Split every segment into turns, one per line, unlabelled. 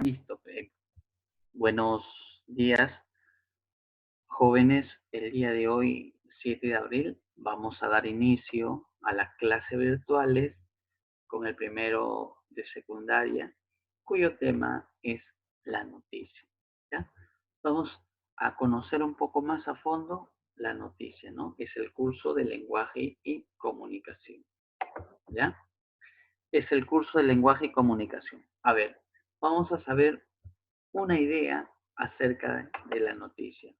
Listo. Buenos días, jóvenes. El día de hoy, 7 de abril, vamos a dar inicio a las clases virtuales con el primero de secundaria, cuyo tema es la noticia. ¿Ya? Vamos a conocer un poco más a fondo la noticia, ¿no? Es el curso de lenguaje y comunicación. ¿Ya? Es el curso de lenguaje y comunicación. A ver, vamos a saber una idea acerca de la noticia,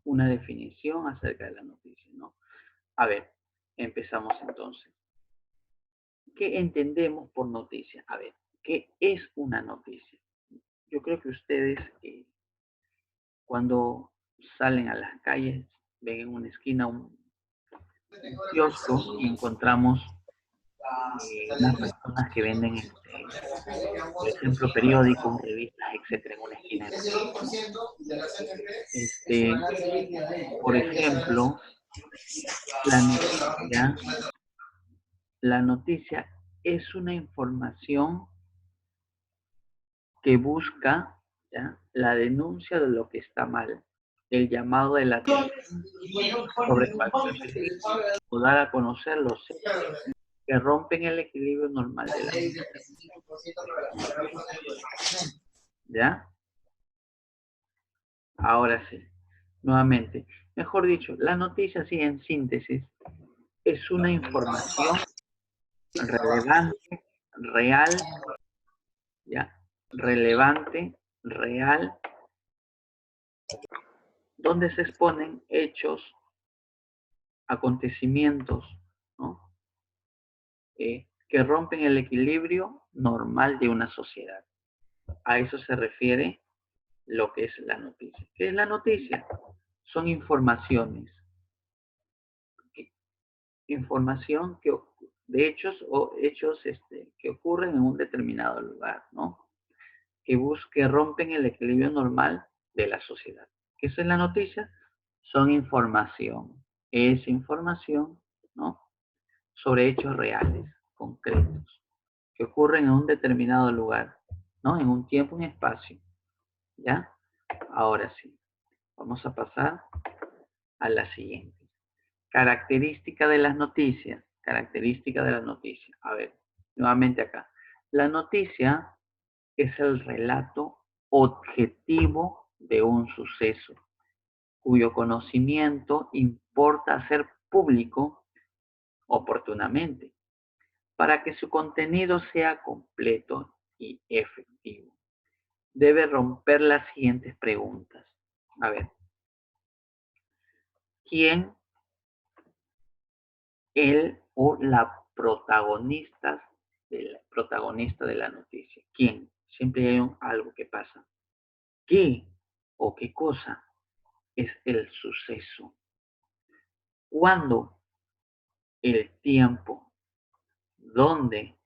una definición acerca de la noticia, ¿no? A ver, empezamos entonces. ¿Qué entendemos por noticia? A ver, ¿qué es una noticia? Yo creo que ustedes cuando salen a las calles ven en una esquina un kiosco y encontramos unas personas que venden, por ejemplo, periódicos, revistas, etcétera, en una esquina de la calle, ¿no? Por ejemplo, la noticia, la noticia es una información que busca, ¿ya?, la denuncia de lo que está mal, el llamado de la atención sobre cualquier peligro o dar a conocer los hechos que rompen el equilibrio normal de la sociedad. ¿Ya? Ahora sí, nuevamente. Mejor dicho, la noticia, sí, en síntesis, es una información relevante, real, ¿ya? Relevante, real, donde se exponen hechos, acontecimientos, ¿no?, que rompen el equilibrio normal de una sociedad. A eso se refiere lo que es la noticia. ¿Qué es la noticia? Son informaciones. Información de hechos o hechos que ocurren en un determinado lugar, ¿no? Que rompen el equilibrio normal de la sociedad. ¿Qué es la noticia? Son información. Es información, ¿no?, sobre hechos reales, concretos, que ocurren en un determinado lugar, ¿no?, en un tiempo, un espacio. ¿Ya? Ahora sí, vamos a pasar a la siguiente. Característica de las noticias. Característica de las noticias. A ver, nuevamente acá. La noticia es el relato objetivo de un suceso, cuyo conocimiento importa hacer público oportunamente, para que su contenido sea completo y efectivo. Debe romper las siguientes preguntas. A ver, ¿quién, él o la protagonista de la noticia? ¿Quién? Siempre hay algo que pasa. ¿Qué o qué cosa es el suceso? ¿Cuándo? El tiempo. ¿Dónde?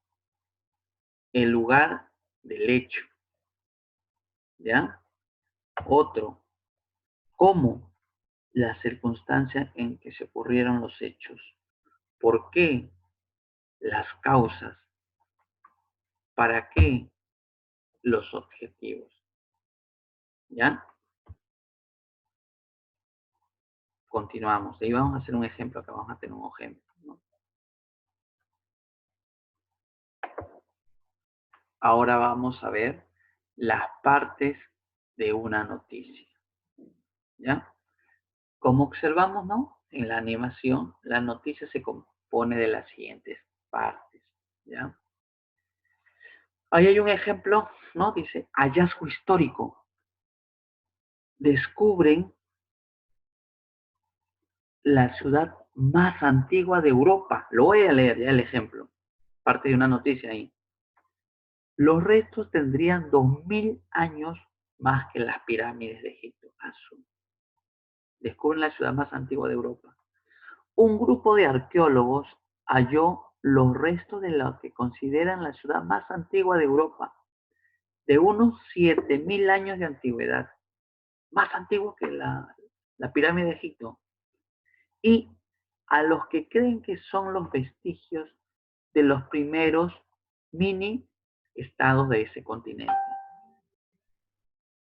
El lugar del hecho. ¿Ya? Otro. ¿Cómo? Las circunstancias en que se ocurrieron los hechos. ¿Por qué? Las causas. ¿Para qué? Los objetivos. ¿Ya? Continuamos. Y vamos a hacer un ejemplo acá. Vamos a tener un ejemplo, ¿no? Ahora vamos a ver las partes de una noticia. ¿Ya? Como observamos, ¿no?, en la animación, la noticia se compone de las siguientes partes. ¿Ya? Ahí hay un ejemplo, ¿no? Dice, hallazgo histórico. Descubren la ciudad más antigua de Europa. Lo voy a leer ya el ejemplo. Parte de una noticia ahí. Los restos tendrían 2000 años más que las pirámides de Egipto. Descubren la ciudad más antigua de Europa. Un grupo de arqueólogos halló los restos de lo que consideran la ciudad más antigua de Europa, de unos 7000 años de antigüedad, más antiguo que la pirámide de Egipto, y a los que creen que son los vestigios de los primeros mini estados de ese continente.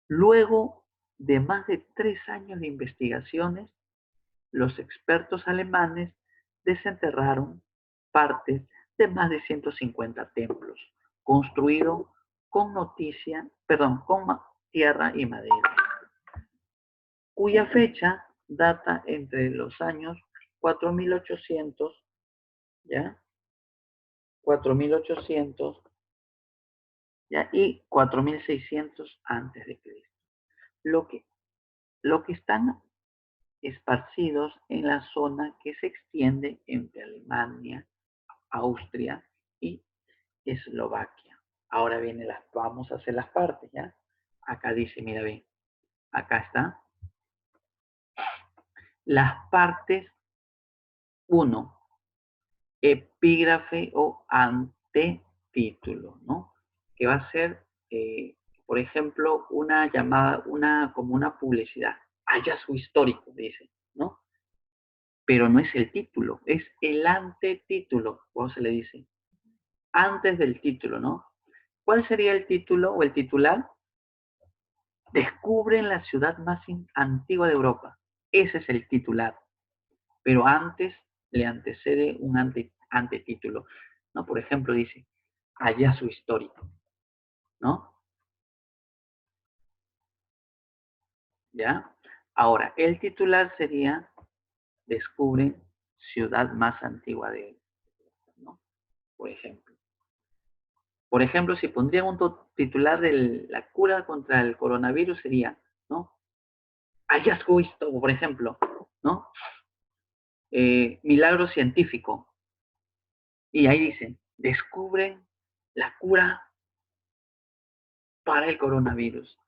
Luego de más de 3 años de investigaciones, los expertos alemanes desenterraron partes de más de 150 templos construidos con tierra y madera, cuya fecha data entre los años 4800, ¿ya? 4800, ¿ya? Y 4600 antes de Cristo. Lo que, lo que están esparcidos en la zona que se extiende entre Alemania, Austria y Eslovaquia. Ahora vamos a hacer las partes, ¿ya? Acá dice, mira bien, acá está. Las partes 1, epígrafe o antetítulo, ¿no? Que va a ser, por ejemplo, una llamada, como una publicidad, hallazgo histórico, dice, ¿no? Pero no es el título, es el antetítulo, ¿cómo se le dice? Antes del título, ¿no? ¿Cuál sería el título o el titular? Descubren la ciudad más antigua de Europa. Ese es el titular. Pero antes le antecede un antetítulo, ¿no? Por ejemplo, dice, hallazgo histórico, ¿no? ¿Ya? Ahora, el titular sería, descubren ciudad más antigua de Europa, ¿no? Por ejemplo. Por ejemplo, si pondrían un titular de la cura contra el coronavirus sería, ¿no? Hallazgo histórico, por ejemplo, ¿no? Milagro científico. Y ahí dicen, descubren la cura para el coronavirus,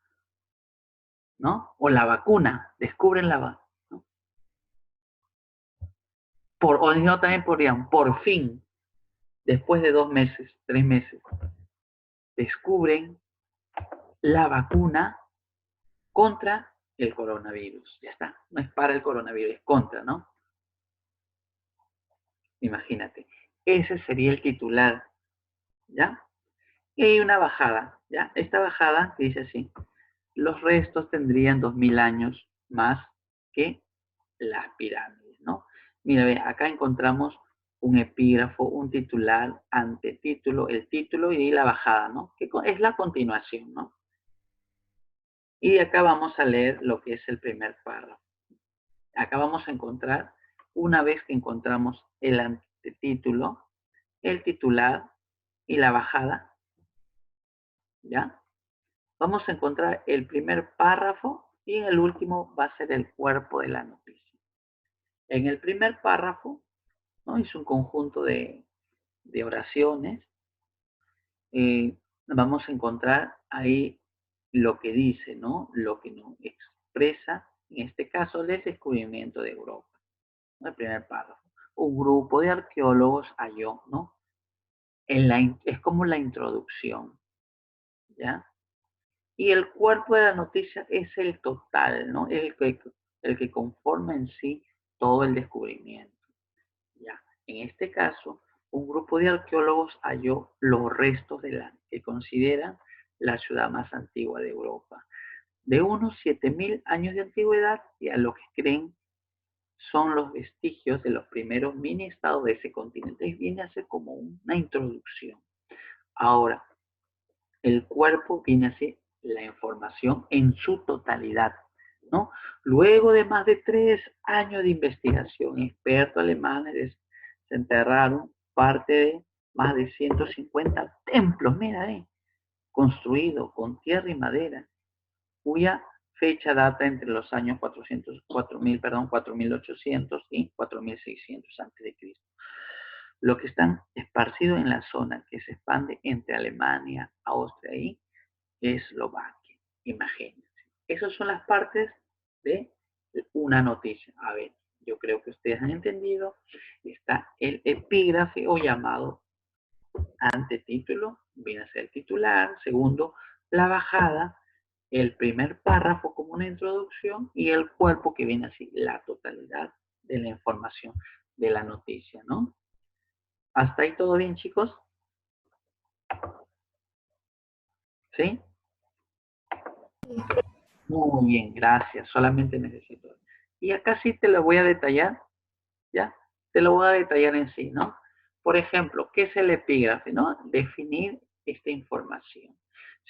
¿no? O la vacuna, descubren la vacuna, ¿no? O si no, también podrían, por fin, después de 2 meses, 3 meses, descubren la vacuna contra el coronavirus. Ya está, no es para el coronavirus, es contra, ¿no? Imagínate. Ese sería el titular, ¿ya? Y hay una bajada, ¿ya? Esta bajada que dice así, los restos tendrían 2000 años más que las pirámides, ¿no? Mira, ve, acá encontramos un epígrafo, un titular, antetítulo, el título y la bajada, ¿no? Que es la continuación, ¿no? Y acá vamos a leer lo que es el primer párrafo. Acá vamos a encontrar, una vez que encontramos el antetítulo, el titular y la bajada, ¿ya? Vamos a encontrar el primer párrafo y en el último va a ser el cuerpo de la noticia. En el primer párrafo, ¿no? Es un conjunto de oraciones. Vamos a encontrar ahí lo que dice, ¿no? Lo que nos expresa, en este caso, el descubrimiento de Europa. ¿No? El primer párrafo. Un grupo de arqueólogos halló, ¿no? Es como la introducción, ¿ya? Y el cuerpo de la noticia es el total, ¿no? El que conforma en sí todo el descubrimiento. Ya. En este caso, un grupo de arqueólogos halló los restos de la que consideran la ciudad más antigua de Europa, de unos 7000 años de antigüedad y a lo que creen son los vestigios de los primeros mini estados de ese continente. Y viene a ser como una introducción. Ahora, el cuerpo viene a ser la información en su totalidad, ¿no? Luego de más de 3 años de investigación, expertos alemanes desenterraron parte de más de 150 templos, mira, construidos con tierra y madera, cuya fecha data entre los años 4800 y 4600 a.C. Lo que están esparcidos en la zona que se expande entre Alemania, Austria y Eslovaquia. Imagínense. Esas son las partes de una noticia. A ver, yo creo que ustedes han entendido. Está el epígrafe o llamado antetítulo, viene a ser el titular. Segundo, la bajada. El primer párrafo como una introducción y el cuerpo que viene así, la totalidad de la información de la noticia, ¿no? ¿Hasta ahí todo bien, chicos? ¿Sí? Muy bien, gracias. Solamente necesito. Y acá sí te lo voy a detallar, ¿ya? Te lo voy a detallar en sí, ¿no? Por ejemplo, ¿qué es el epígrafe, no? Definir esta información.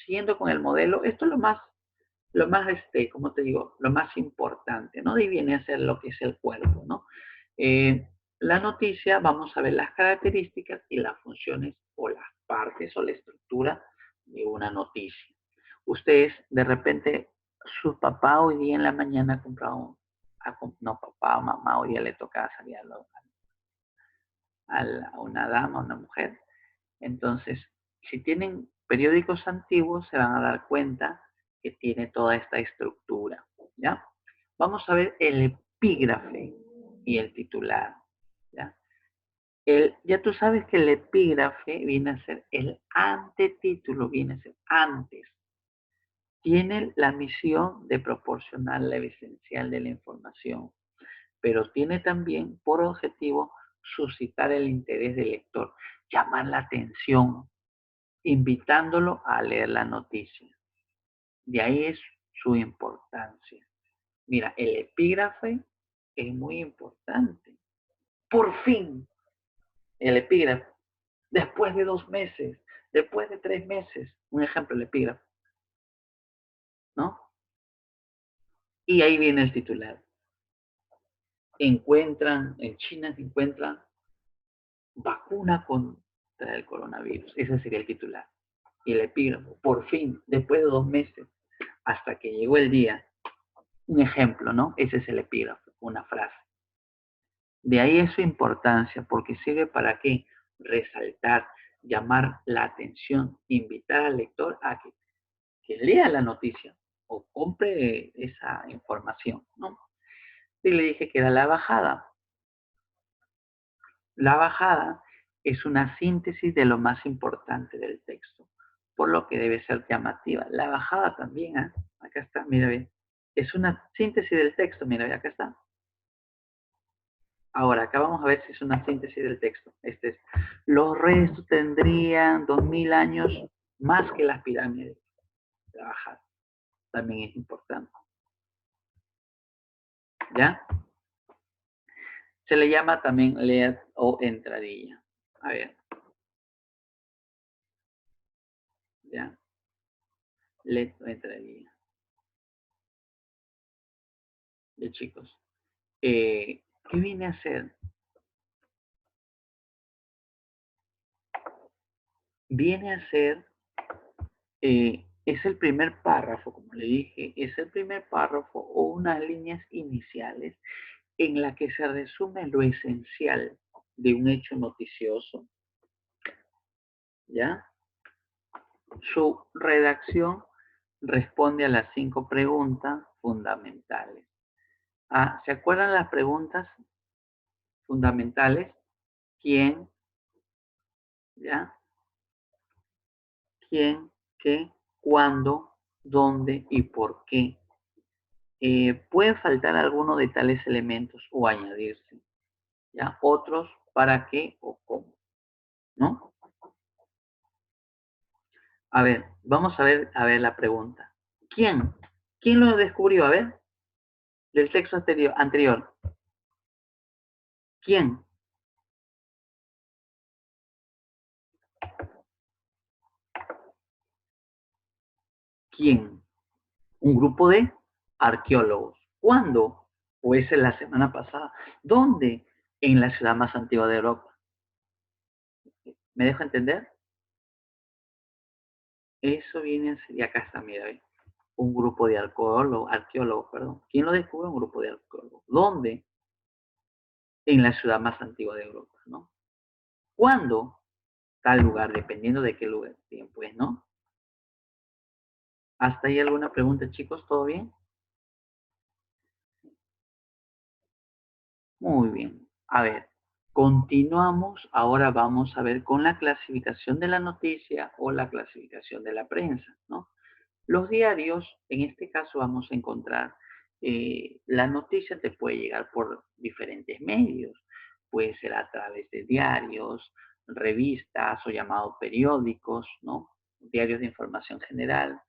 Siguiendo con el modelo, esto es como te digo, lo más importante, ¿no? De ahí viene a ser lo que es el cuerpo, ¿no? Eh, la noticia, vamos a ver las características y las funciones o las partes o la estructura de una noticia. Ustedes, de repente, su papá hoy día en la mañana ha comprado, no, papá o mamá hoy día le toca salir a una dama, a una mujer. Entonces, si tienen periódicos antiguos, se van a dar cuenta que tiene toda esta estructura, ¿ya? Vamos a ver el epígrafe y el titular, ¿ya? Ya tú sabes que el epígrafe viene a ser el antetítulo, viene a ser antes. Tiene la misión de proporcionar la esencial de la información, pero tiene también por objetivo suscitar el interés del lector, llamar la atención, invitándolo a leer la noticia. De ahí es su importancia. Mira, el epígrafe es muy importante. Por fin, el epígrafe, después de 2 meses, después de 3 meses, un ejemplo, el epígrafe, ¿no? Y ahí viene el titular. En China se encuentra vacuna contra el coronavirus. Ese sería el titular. Y el epígrafe, por fin, después de 2 meses, hasta que llegó el día. Un ejemplo, ¿no? Ese es el epígrafe, una frase. De ahí es su importancia, porque sirve para qué? Resaltar, llamar la atención, invitar al lector a que lea la noticia o compre esa información, ¿no? Y le dije que era la bajada. La bajada es una síntesis de lo más importante del texto, por lo que debe ser llamativa. La bajada también, ¿eh? Acá está, mira bien. Es una síntesis del texto, mira bien, acá está. Ahora, acá vamos a ver si es una síntesis del texto. Este es, los restos tendrían 2000 años más que las pirámides. La bajada también es importante. ¿Ya? Se le llama también lead o entradilla. A ver, ¿ya? Lead o entradilla. De chicos. ¿Qué viene a ser? Viene a ser, es el primer párrafo, como le dije, es el primer párrafo o unas líneas iniciales en la que se resume lo esencial de un hecho noticioso, ¿ya? Su redacción responde a las 5 preguntas fundamentales. ¿Se acuerdan las preguntas fundamentales? ¿Quién? ¿Ya? ¿Quién? ¿Qué? ¿Cuándo? ¿Dónde? ¿Y por qué? Puede faltar alguno de tales elementos o añadirse, ¿ya? Otros, ¿para qué o cómo? ¿No? Vamos a ver la pregunta. ¿Quién? ¿Quién lo descubrió? A ver, del texto anterior. ¿Quién? ¿Quién? Un grupo de arqueólogos. ¿Cuándo? Pues en la semana pasada. ¿Dónde? En la ciudad más antigua de Europa. ¿Me dejo entender? Eso viene, y acá está, mira, un grupo de arqueólogos, perdón. ¿Quién lo descubrió? Un grupo de arqueólogos. ¿Dónde? En la ciudad más antigua de Europa, ¿no? ¿Cuándo? Tal lugar, dependiendo de qué lugar, tiempo es, ¿no? ¿Hasta ahí alguna pregunta, chicos? ¿Todo bien? Muy bien. A ver, continuamos. Ahora vamos a ver con la clasificación de la noticia o la clasificación de la prensa, ¿no? Los diarios, en este caso vamos a encontrar, la noticia te puede llegar por diferentes medios. Puede ser a través de diarios, revistas o llamados periódicos, ¿no? Diarios de información general.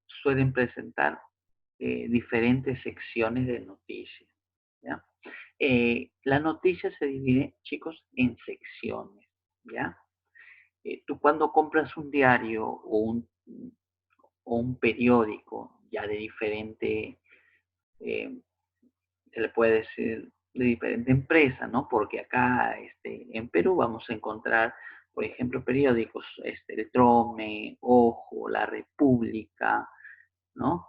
suelen presentar diferentes secciones de noticias, ¿ya? La noticia se divide, chicos, en secciones, ¿ya? Tú cuando compras un diario o un periódico ya de diferente, eh, se le puede decir, de diferente empresa, ¿no? Porque acá en Perú vamos a encontrar, por ejemplo, periódicos, el Trome, Ojo, La República, ¿no?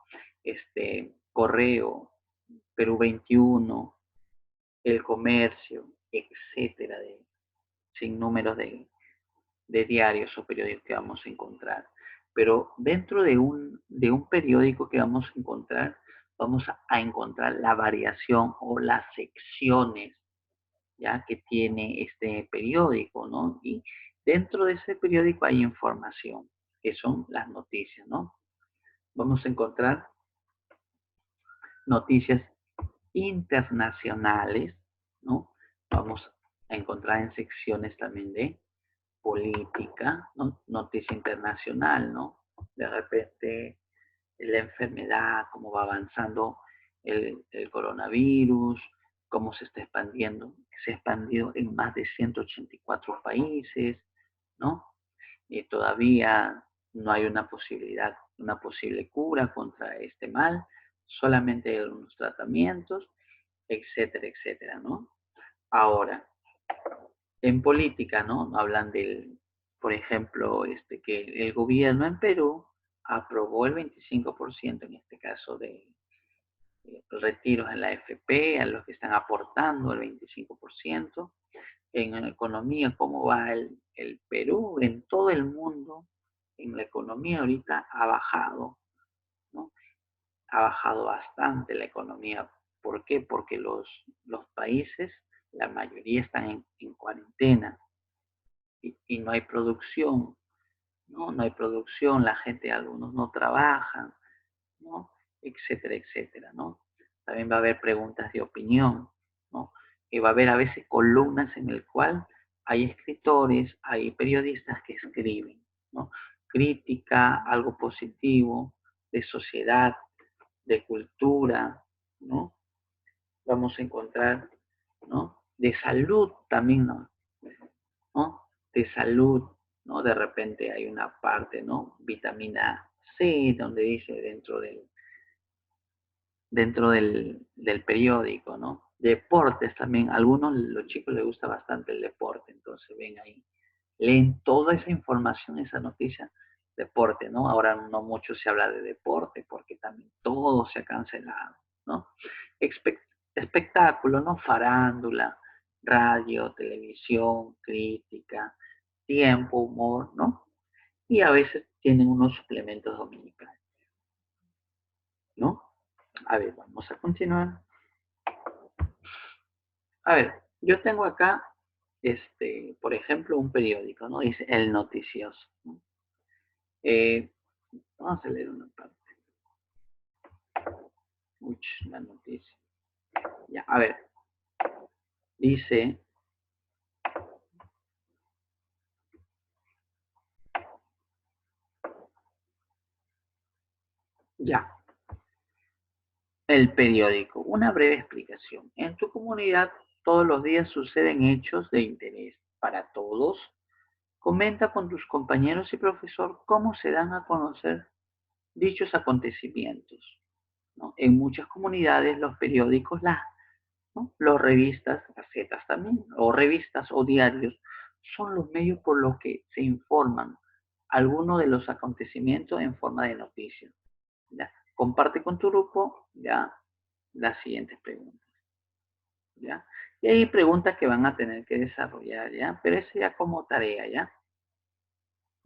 Correo, Perú 21, El Comercio, etcétera, sin números de diarios o periódicos que vamos a encontrar. Pero dentro de un periódico que vamos a encontrar, vamos a encontrar la variación o las secciones ya que tiene este periódico, ¿no? Y dentro de ese periódico hay información, que son las noticias, ¿no? Vamos a encontrar noticias internacionales, ¿no? Vamos a encontrar en secciones también de política, ¿no? Noticia internacional, ¿no? De repente la enfermedad, cómo va avanzando el coronavirus, cómo se está expandiendo. Se ha expandido en más de 184 países, ¿no? Y todavía no hay una posibilidad, una posible cura contra este mal, solamente hay algunos tratamientos, etcétera, etcétera, ¿no? Ahora, en política, ¿no? Hablan del, por ejemplo, que el gobierno en Perú aprobó el 25% en este caso de retiros en la AFP, a los que están aportando el 25%. En la economía, cómo va el Perú, en todo el mundo, en la economía ahorita ha bajado, ¿no? Ha bajado bastante la economía. ¿Por qué? Porque los países, la mayoría están en cuarentena y no hay producción, ¿no? No hay producción, la gente, algunos no trabajan, ¿no? Etcétera, etcétera, ¿no? También va a haber preguntas de opinión, ¿no? Y va a haber a veces columnas en el cual hay escritores, hay periodistas que escriben, ¿no? Crítica, algo positivo, de sociedad, de cultura, ¿no? Vamos a encontrar, ¿no? De salud también, ¿no? De salud, ¿no? De repente hay una parte, ¿no? Vitamina C, donde dice dentro del periódico, ¿no? Deportes también, a algunos los chicos les gusta bastante el deporte, entonces ven ahí, leen toda esa información, esa noticia, deporte, ¿no? Ahora no mucho se habla de deporte porque también todo se ha cancelado, ¿no? Espectáculo, ¿no? Farándula, radio, televisión, crítica, tiempo, humor, ¿no? Y a veces tienen unos suplementos dominicales, ¿no? A ver, vamos a continuar. A ver, yo tengo acá, por ejemplo, un periódico, ¿no? Dice El Noticioso, ¿no? Eh, Vamos a leer una parte. Uy, la noticia. Ya, a ver, dice, ya, el periódico. Una breve explicación. En tu comunidad todos los días suceden hechos de interés para todos. Comenta con tus compañeros y profesor cómo se dan a conocer dichos acontecimientos, ¿no? En muchas comunidades los periódicos, ¿no? Los revistas, gacetas también, o revistas o diarios, son los medios por los que se informan algunos de los acontecimientos en forma de noticias. ¿Ya? Comparte con tu grupo ya las siguientes preguntas. ¿Ya? Y hay preguntas que van a tener que desarrollar, ¿ya? Pero eso ya como tarea, ¿ya?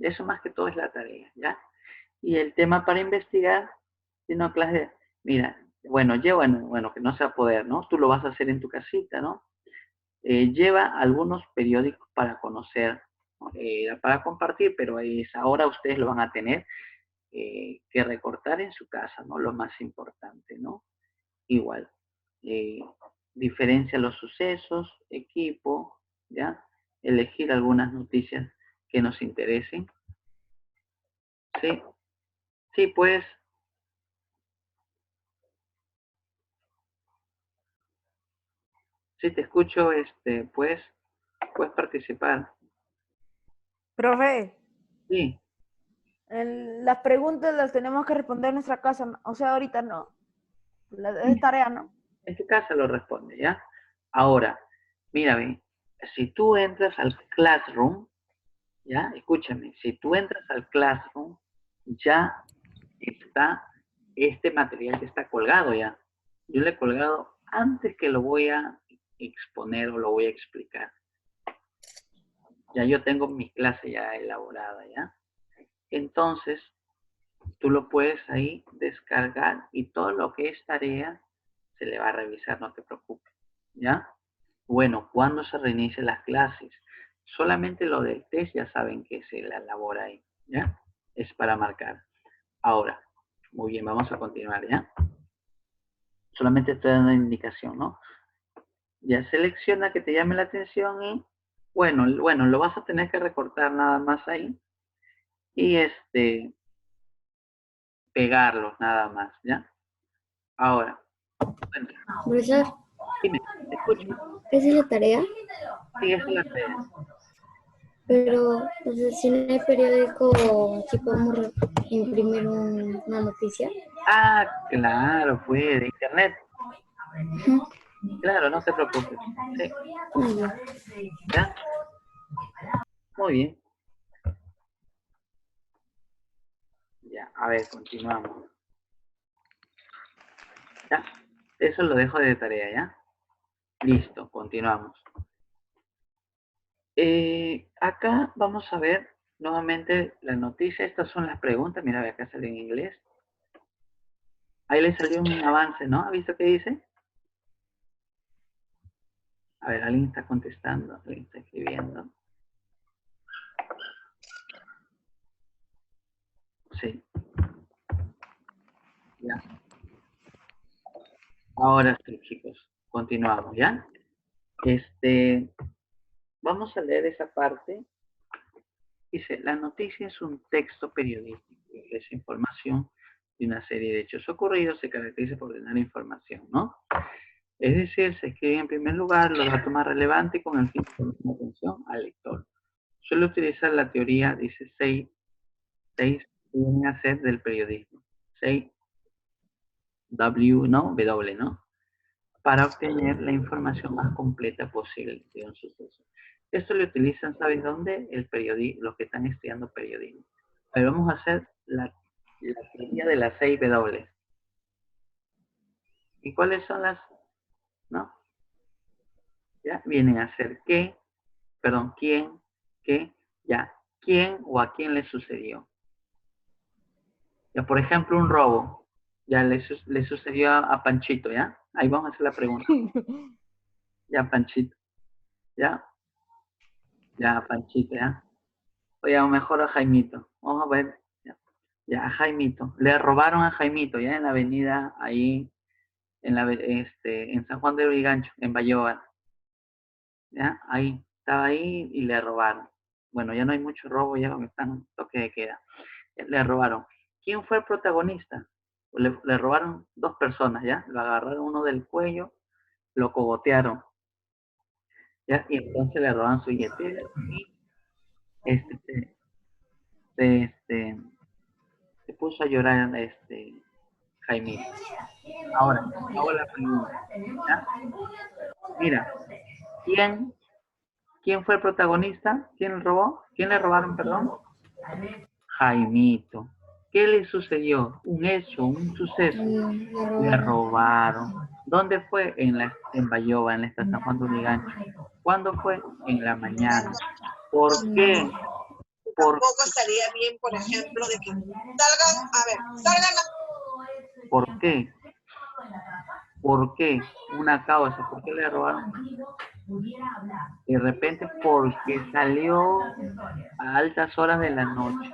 Eso más que todo es la tarea, ¿ya? Y el tema para investigar, si no, clase, mira, bueno, bueno, que no sea poder, ¿no? Tú lo vas a hacer en tu casita, ¿no? Lleva algunos periódicos para conocer, ¿no? Para compartir, pero ahora ustedes lo van a tener que recortar en su casa, ¿no? Lo más importante, ¿no? Igual, eh, diferencia los sucesos, equipo, ¿ya? Elegir algunas noticias que nos interesen. Sí, sí, pues, Sí, te escucho, puedes participar.
Profe,
Sí,
las preguntas las tenemos que responder en nuestra casa, ¿no? O sea, ahorita no. Es tarea, ¿no?
en tu casa lo responde, ¿ya? Ahora, mírame, si tú entras al Classroom, ¿ya? Escúchame, si tú entras al Classroom, ya está este material que está colgado ya. Yo le he colgado antes que lo voy a exponer o lo voy a explicar. Ya yo tengo mi clase ya elaborada, ¿ya? Entonces, tú lo puedes ahí descargar y todo lo que es tarea se le va a revisar, no te preocupes, ¿ya? Bueno, ¿cuándo se reinicien las clases? Solamente lo del test ya saben que se la elabora ahí, ¿ya? Es para marcar. Ahora, muy bien, vamos a continuar, ¿ya? Solamente estoy dando indicación, ¿no? Ya selecciona que te llame la atención y, bueno, lo vas a tener que recortar nada más ahí y pegarlos nada más, ¿ya? Ahora, bueno,
Profesor,
dime, te escucho.
esa es la tarea,
Sí, esa es la tarea.
pero o sea, si no hay periódico, si podemos imprimir una noticia.
Ah, claro, fue de internet.
Ujú.
Claro, no te preocupes. Sí,
Muy bien.
¿ya? Muy bien. Ya, a ver, continuamos. ¿Ya? Eso lo dejo de tarea, ¿ya? Listo, continuamos. Acá vamos a ver nuevamente la noticia. Estas son las preguntas. Mira, acá sale en inglés. Ahí le salió un avance, ¿no? ¿Ha visto qué dice? A ver, alguien está contestando, alguien está escribiendo. Sí, ya. Ahora sí, chicos. Continuamos, ¿ya? Vamos a leer esa parte. Dice, la noticia es un texto periodístico que ofrece información de una serie de hechos ocurridos, se caracteriza por ordenar información, ¿no? Es decir, se escribe en primer lugar los datos más relevantes con el fin de poner atención al lector. Suele utilizar la teoría, dice 6 viene a ser del periodismo. 6 W, ¿no? W, ¿no? Para obtener la información más completa posible de un suceso. Esto lo utilizan, ¿sabes dónde? Los que están estudiando periodismo. Pero vamos a hacer la teoría de las 6 W. ¿Y cuáles son las? ¿No? ¿Ya? Vienen a ser qué, perdón, quién, qué, ya, quién o a quién le sucedió. Ya, por ejemplo, un robo. Ya le sucedió a Panchito, ¿ya? Ahí vamos a hacer la pregunta. Ya, Panchito. ¿Ya? Ya, Panchito, ¿ya? O ya, mejor a Jaimito. Vamos a ver. Ya, ya, a Jaimito. Le robaron a Jaimito, ¿ya? En la avenida, ahí, en San Juan de Urigancho, en Bayoa. ¿Ya? Ahí, estaba ahí y le robaron. Bueno, ya no hay mucho robo, ya me están toque de queda. Le robaron. ¿Quién fue el protagonista? Le robaron dos personas, ¿ya? Lo agarraron uno del cuello, lo cogotearon, ¿ya? Y entonces le roban su billetera y este, se, este, se puso a llorar Jaime. Ahora, hago la pregunta, ¿ya? Mira, ¿quién, ¿quién fue el protagonista? ¿Quién le robó? ¿Quién le robaron, perdón? Jaimito. ¿Qué le sucedió? Un hecho, un suceso.
Me
Le
robaron.
robaron. ¿Dónde fue? En Bayoba, en esta San Juan de Urigancho. ¿Cuándo fue? En la mañana. ¿Por qué? ¿Por,
Tampoco estaría bien, por ejemplo, de que salgan, a ver, salgan
¿Por qué? ¿Por qué? Una causa. ¿Por qué le robaron? De repente porque salió a altas horas de la noche.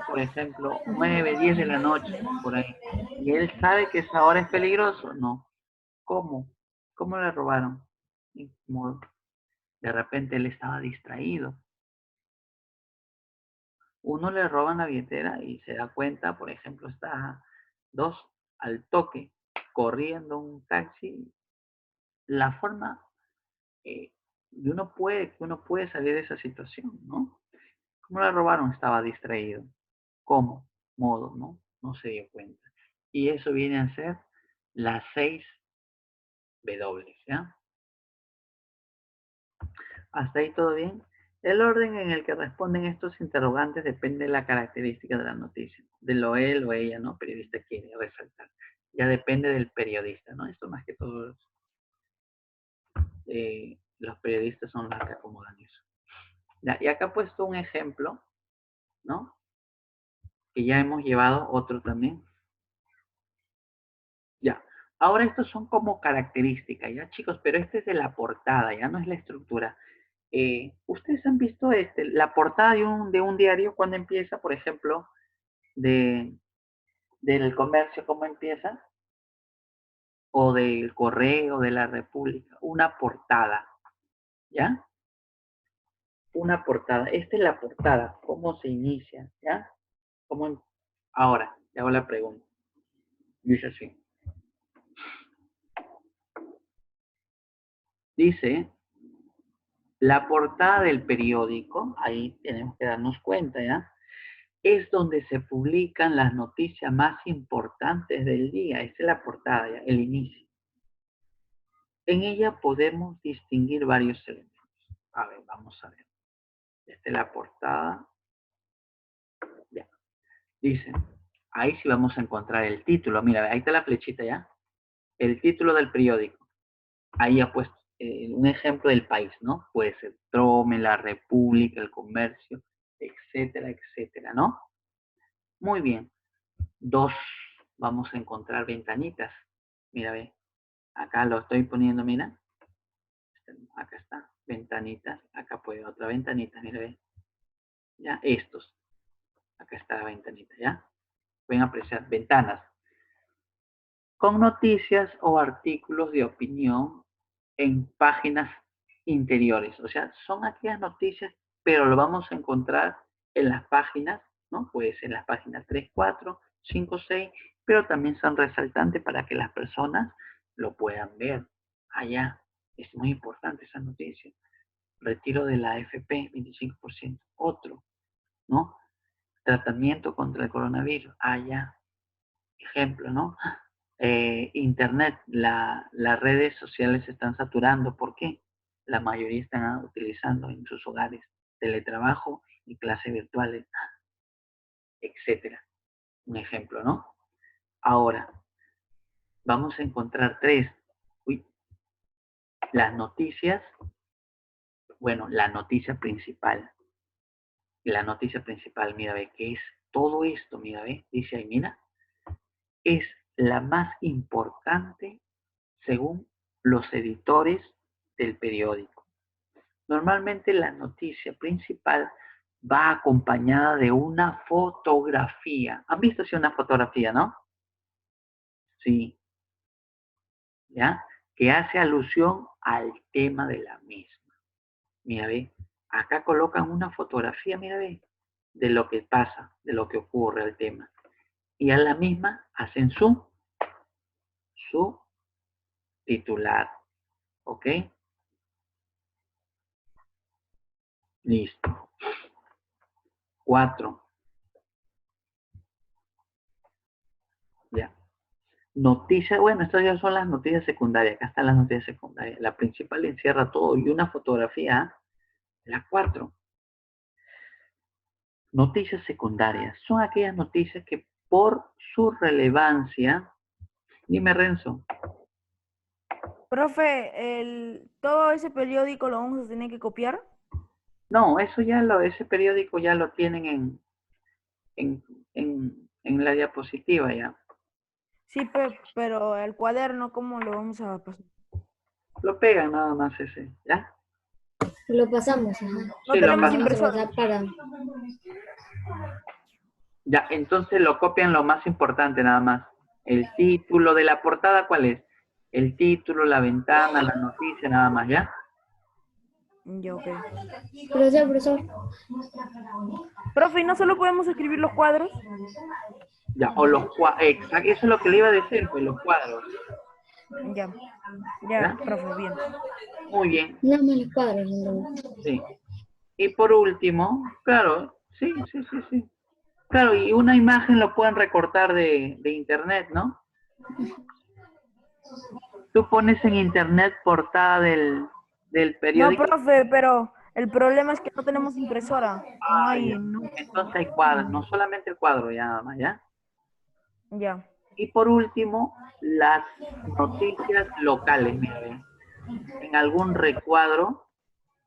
Por ejemplo, 9, 10 de la noche, por ahí. ¿Y él sabe que esa hora es peligroso? No. ¿Cómo? ¿Cómo le robaron? Como de repente él estaba distraído. Uno le roban la billetera y se da cuenta, por ejemplo, está dos al toque, corriendo un taxi. La forma y uno puede salir de esa situación, ¿no? ¿Cómo la robaron? Estaba distraído. ¿Cómo? Modo, ¿no? No se dio cuenta. Y eso viene a ser las 6 W, ¿ya? ¿Hasta ahí todo bien? El orden en el que responden estos interrogantes depende de la característica de la noticia, de lo él o ella, ¿no? Periodista quiere resaltar. Ya depende del periodista, ¿no? Esto más que todo, los periodistas son los que acomodan eso. Ya, y acá he puesto un ejemplo, ¿no? Que ya hemos llevado otro también. Ya. Ahora estos son como características, ¿ya, chicos? Pero este es de la portada, ya no es la estructura. ¿Ustedes han visto la portada de un diario cuando empieza, por ejemplo, del Comercio, cómo empieza? O del Correo, de la República. Una portada, ¿ya? Una portada. Esta es la portada. ¿Cómo se inicia? ¿Ya? Ahora, te hago la pregunta. Dice así. Dice, la portada del periódico, ahí tenemos que darnos cuenta, ¿ya? Es donde se publican las noticias más importantes del día. Esa es la portada, ¿ya? El inicio. En ella podemos distinguir varios elementos. A ver, vamos a ver. Esta es la portada. Ya. Dice, ahí sí vamos a encontrar el título. Mira, ahí está la flechita, ¿ya? El título del periódico. Ahí ha puesto un ejemplo del país, ¿no? Puede ser Trome, La República, El Comercio, etcétera, etcétera, ¿no? Muy bien. Vamos a encontrar ventanitas. Mira, ve. Acá lo estoy poniendo, mira. Acá está. Ventanitas. Acá puede otra ventanita, mira, ve. Ya, estos. Acá está la ventanita, ¿ya? Pueden apreciar ventanas. Con noticias o artículos de opinión en páginas interiores. O sea, son aquellas noticias, pero lo vamos a encontrar en las páginas, ¿no? Puede ser en las páginas 3, 4, 5, 6, pero también son resaltantes para que las personas lo puedan ver. Allá es muy importante esa noticia. Retiro de la AFP, 25%. Otro, ¿no? Tratamiento contra el coronavirus. Allá. Ejemplo, ¿no? Internet, las redes sociales se están saturando. ¿Por qué? La mayoría están utilizando en sus hogares teletrabajo y clases virtuales, etcétera. Un ejemplo, ¿no? Ahora, vamos a encontrar las noticias. Bueno, la noticia principal. La noticia principal, mira, ve, que es todo esto, mira, ve, dice ahí, mira, es la más importante según los editores del periódico. Normalmente la noticia principal va acompañada de una fotografía. ¿Han visto así una fotografía, no? Sí. ¿Ya? Que hace alusión al tema de la misma. Mira, ve. Acá colocan una fotografía, mira, ve, de lo que pasa, de lo que ocurre al tema. Y a la misma hacen su titular. ¿Ok? Listo. 4. Ya. Noticias, bueno, estas ya son las noticias secundarias. Acá están las noticias secundarias. La principal encierra todo y una fotografía. La 4. Noticias secundarias. Son aquellas noticias que por su relevancia. Dime, Renzo.
Profe, todo ese periódico lo vamos a tener que copiar.
No, eso ya ese periódico ya lo tienen en la diapositiva ya.
Sí, pero el cuaderno, ¿cómo lo vamos a pasar?
Lo pegan nada más ese, ¿ya?
Lo pasamos, ajá.
No
Sí, lo
tenemos
más.
impresora.
Ya, entonces lo copian lo más importante nada más. El título de la portada, ¿cuál es? El título, la ventana, la noticia, nada más, ¿ya?
Ya, ok.
Profesor.
Profe, ¿y no solo podemos escribir los cuadros?
Ya, o los cuadros, exacto, eso es lo que le iba a decir, pues los cuadros.
Ya,
¿Ya?
profe, bien.
Muy bien,
No me los cuadros, no.
sí. Y por último, claro, sí. Claro, y una imagen lo pueden recortar de internet, ¿no? Tú pones en internet portada del
No,
periódico.
profe, pero el problema es que no tenemos impresora. No
Ah, ya.
hay, no.
Entonces hay cuadros, no solamente el cuadro, ya nada más, ¿ya?
Ya,
Y por último, las noticias locales, mira, ven, en algún recuadro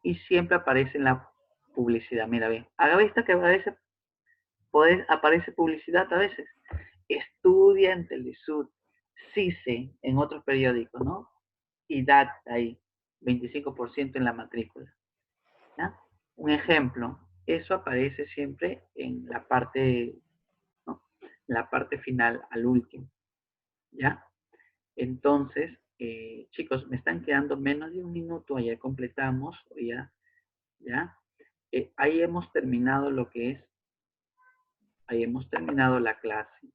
y siempre aparece en la publicidad, mira, ve. Haga vista que a veces aparece publicidad a veces. Estudia en Telesur, CICE en otros periódicos, ¿no? Y DAT ahí, 25% en la matrícula. ¿Ya? Un ejemplo, eso aparece siempre en la parte, ¿no? La parte final, al último. ¿Ya? Entonces, chicos, me están quedando menos de un minuto, ayer completamos, ¿ya? Ahí hemos terminado lo que es, ahí hemos terminado la clase.